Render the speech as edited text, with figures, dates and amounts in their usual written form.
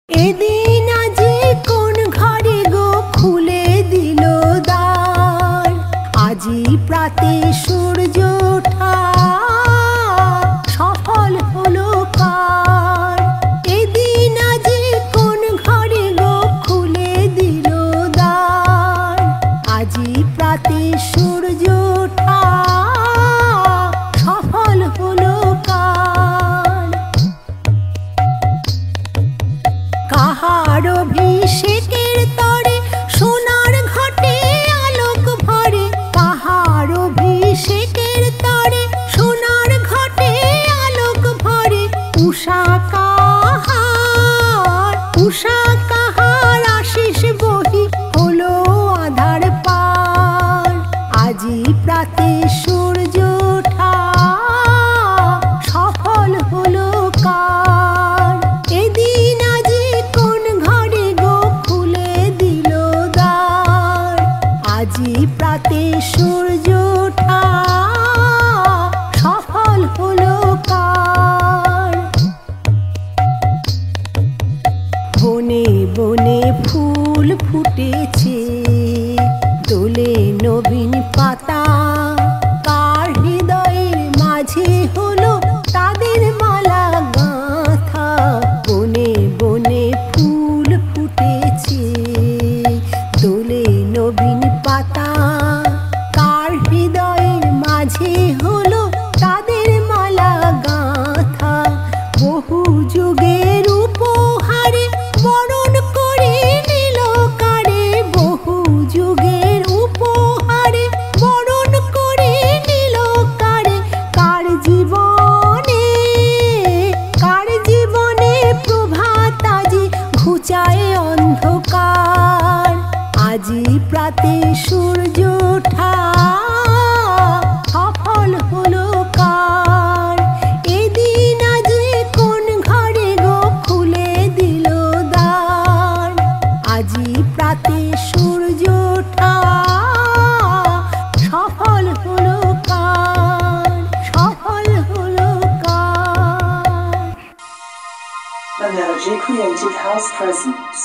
এদিন আজি কোন ঘরে গো খুলে দিল দ্বার, আজি প্রাতে সূর্য ওঠা সফল হলো কার। এদিন আজি কোন ঘরে গো খুলে দিল দ্বার, আজি প্রাতে সূর্য ওঠা সফল হলো কার। কাহার অভিষেকের তরে সোনার ঘটে আলোক ভরে, কাহার অভিষেকের তরে সোনার ঘটে আলোক ভরে। উষা কাহার, উষা কাহার আশিস বহি হলো আধার পার, আজি প্রাতে সূর্য ওঠা সফল হলো কার। এদিন আজি কোন ঘরে গো খুলে দিল দ্বার, আজি প্রাতে সূর্য ওঠা সফল হলো কার। বনে বনে ফুল ফুটেছে দোলে নবীন পাতা, কার হৃদয়ের মাঝে হলো তাদের মালা গাঁথা। বনে বনে ফুল ফুটেছে দোলে নবীন পাতা, কার হৃদয়ের মাঝে হলো তাদের মালা গাঁথা। বহু যুগের উপহারে বরণ করে নিল কারে, বহু যুগের উপহারে বরণ করে নিল কারে। কার জীবনে, কার জীবনে প্রভাত আজি ঘুচায় অন্ধকার, আজি প্রাতে সূর্য ওঠা সফল হলো কার। এদিন আজি কোন ঘরে গো খুলে দিল দ্বার, আজি প্রাতে সূর্য ওঠা সফল হলো কার, সফল হলো কার। Analogy Creative House presents